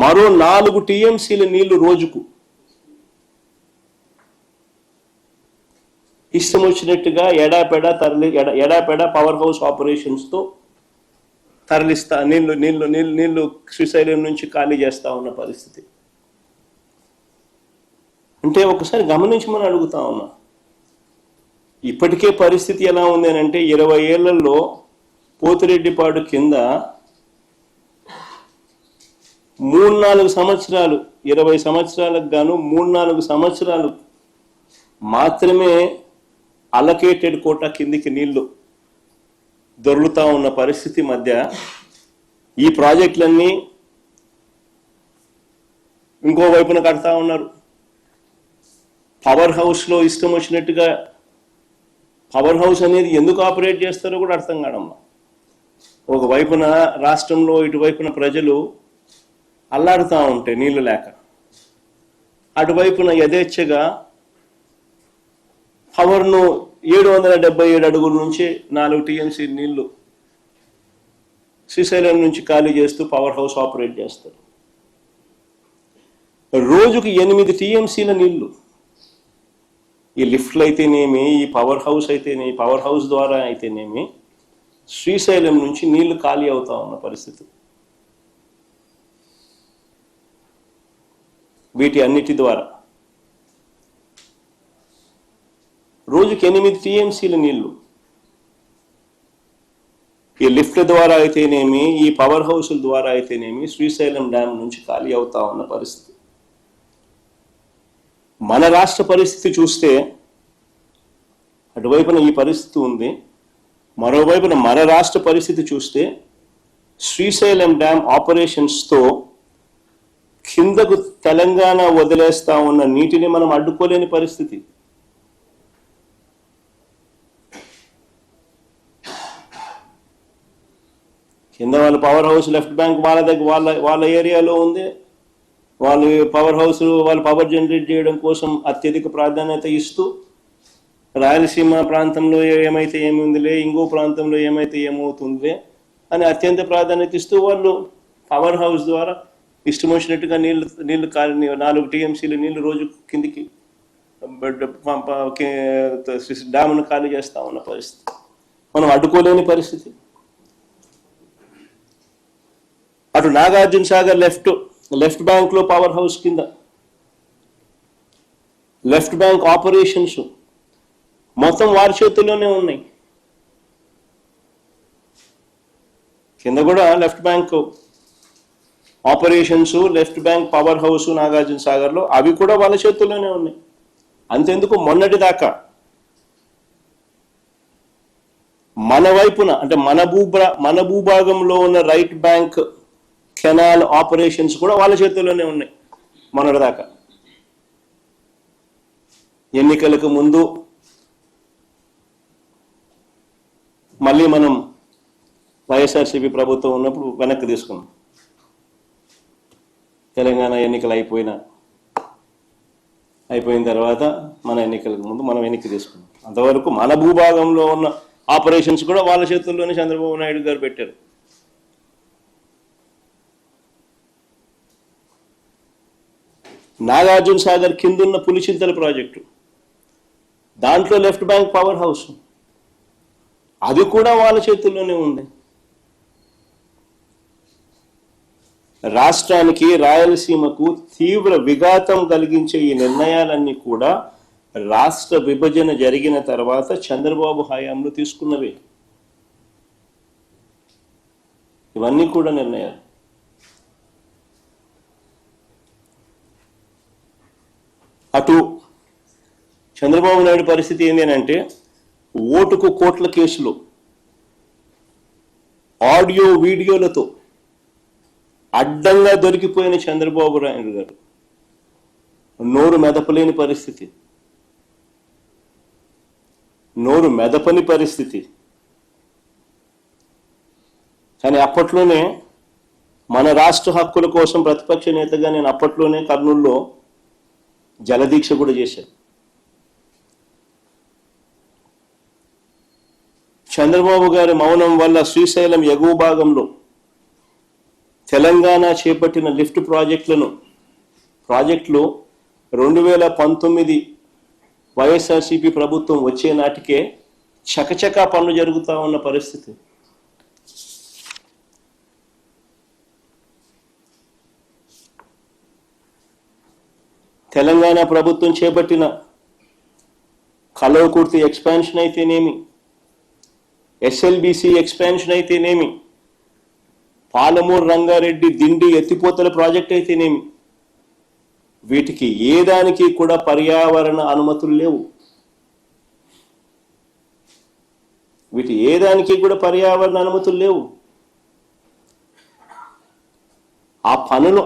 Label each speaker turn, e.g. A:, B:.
A: మరో 4 టీఎంసీల నీళ్లు రోజుకు ఇష్టం వచ్చినట్టుగా ఎడాపెడా పవర్ హౌస్ ఆపరేషన్స్తో తరలిస్తా నీళ్లు శ్రీశైలం నుంచి ఖాళీ చేస్తా ఉన్న పరిస్థితి. అంటే ఒకసారి గమనించమని అడుగుతా ఉన్నా. ఇప్పటికే పరిస్థితి ఎలా ఉంది అని అంటే 20 ఏళ్లలో పోతిరెడ్డిపాడు కింద 3-4 సంవత్సరాలు 20 సంవత్సరాలకు గాను 3-4 సంవత్సరాలు మాత్రమే అలొకేటెడ్ కోటా కిందికి నీళ్లు దొరుకుతా ఉన్న పరిస్థితి మధ్య ఈ ప్రాజెక్టులన్నీ ఇంకోవైపున కడతా ఉన్నారు. పవర్ హౌస్లో ఇష్టం వచ్చినట్టుగా పవర్ హౌస్ అనేది ఎందుకు ఆపరేట్ చేస్తారో కూడా అర్థం కాదమ్మా. ఒకవైపున రాష్ట్రంలో ఇటువైపున ప్రజలు అల్లాడుతూ ఉంటే నీళ్లు లేక, అటువైపున యథేచ్ఛగా పవర్ను 777 అడుగుల నుంచి 4 టీఎంసీ నీళ్లు శ్రీశైలం నుంచి ఖాళీ చేస్తూ పవర్ హౌస్ ఆపరేట్ చేస్తారు. రోజుకు 8 టీఎంసీల నీళ్లు ఈ లిఫ్ట్లు అయితేనేమి, ఈ పవర్ హౌస్ అయితేనేమి, పవర్ హౌస్ ద్వారా అయితేనేమి శ్రీశైలం నుంచి నీళ్లు ఖాళీ అవుతా ఉన్న పరిస్థితి. వీటి అన్నిటి ద్వారా రోజుకి 8 టీఎంసీల నీళ్లు ఈ లిఫ్ట్ల ద్వారా అయితేనేమి, ఈ పవర్ హౌస్ల ద్వారా అయితేనేమి శ్రీశైలం డ్యామ్ నుంచి ఖాళీ అవుతా ఉన్న పరిస్థితి. మన రాష్ట్ర పరిస్థితి చూస్తే అటువైపున ఈ పరిస్థితి ఉంది, మరోవైపున మన రాష్ట్ర పరిస్థితి చూస్తే శ్రీశైలం డ్యామ్ ఆపరేషన్స్తో కిందకు తెలంగాణ వదిలేస్తా ఉన్న నీటిని మనం అడ్డుకోలేని పరిస్థితి. కింద వాళ్ళ పవర్ హౌస్ లెఫ్ట్ బ్యాంక్ వాళ్ళ దగ్గర వాళ్ళ ఏరియాలో ఉంది. వాళ్ళు పవర్ హౌస్ వాళ్ళు పవర్ జనరేట్ చేయడం కోసం అత్యధిక ప్రాధాన్యత ఇస్తూ రాయలసీమ ప్రాంతంలో ఏమైతే ఏముందిలే, ఇంకో ప్రాంతంలో ఏమైతే ఏమవుతుందిలే అని అత్యంత ప్రాధాన్యత ఇస్తూ వాళ్ళు పవర్ హౌస్ ద్వారా ఇష్టం వచ్చినట్టుగా నీళ్లు 4 టీఎంసీలు నీళ్లు రోజు కిందికి డ్యామ్ను ఖాళీ చేస్తా ఉన్న పరిస్థితి మనం అడ్డుకోలేని పరిస్థితి. అటు నాగార్జున సాగర్ లెఫ్ట్ బ్యాంక్లో పవర్ హౌస్ కింద లెఫ్ట్ బ్యాంక్ ఆపరేషన్స్ మొత్తం వారి చేతుల్లోనే ఉన్నాయి. కింద కూడా left bank operations, left bank power house Nagarjuna సాగర్లో అవి కూడా వాళ్ళ చేతుల్లోనే ఉన్నాయి. అంతెందుకు మొన్నటి దాకా మన వైపున అంటే మన భూభాగంలో ఉన్న రైట్ బ్యాంక్ కెనాల్ ఆపరేషన్స్ కూడా వాళ్ళ చేతుల్లోనే ఉన్నాయి మొన్నటిదాకా. ఎన్నికలకు ముందు మళ్ళీ మనం వైఎస్ఆర్సీపీ ప్రభుత్వం ఉన్నప్పుడు వెనక్కి తీసుకున్నాం. తెలంగాణ ఎన్నికలు అయిపోయిన తర్వాత మన ఎన్నికలకు ముందు మనం వెనక్కి తీసుకున్నాం. అంతవరకు మన భూభాగంలో ఉన్న ఆపరేషన్స్ కూడా వాళ్ళ చేతుల్లోనే చంద్రబాబు నాయుడు గారు పెట్టారు. నాగార్జున సాగర్ కిందున్న పులిచింతల ప్రాజెక్టు, దాంట్లో లెఫ్ట్ బ్యాంక్ పవర్ హౌస్ అది కూడా వాళ్ళ చేతుల్లోనే ఉంది. రాష్ట్రానికి, రాయలసీమకు తీవ్ర విఘాతం కలిగించే ఈ నిర్ణయాలన్నీ కూడా రాష్ట్ర విభజన జరిగిన తర్వాత చంద్రబాబు హయాంలో తీసుకున్నవే. ఇవన్నీ కూడా నిర్ణయాలు. అటు చంద్రబాబు నాయుడు పరిస్థితి ఏంటి అంటే ఓటుకు కోట్ల కేసులు ఆడియో వీడియోలతో అడ్డంగా దొరికిపోయిన చంద్రబాబు నాయుడు గారు నోరు మెదపలేని పరిస్థితి, నోరు మెదపని పరిస్థితి. కానీ అప్పట్లోనే మన రాష్ట్ర హక్కుల కోసం ప్రతిపక్ష నేతగా నేను అప్పట్లోనే కర్నూలులో జలదీక్ష కూడా చేశాను. చంద్రబాబు గారి మౌనం వల్ల శ్రీశైలం ఎగువ భాగంలో తెలంగాణ చేపట్టిన లిఫ్ట్ ప్రాజెక్టులు 2019 వైఎస్ఆర్సీపీ ప్రభుత్వం వచ్చే నాటికే చకచకా పనులు జరుగుతూ ఉన్న పరిస్థితి. తెలంగాణ ప్రభుత్వం చేపట్టిన కల్వకుర్తి ఎక్స్పాన్షన్ అయితేనేమి, ఎస్ఎల్బిసి ఎక్స్పాన్షన్ అయితేనేమి, పాలమూరు రంగారెడ్డి దిండి ఎత్తిపోతల ప్రాజెక్ట్ అయితేనేమి, వీటికి ఏ దానికి కూడా పర్యావరణ అనుమతులు లేవు. ఆ పనులు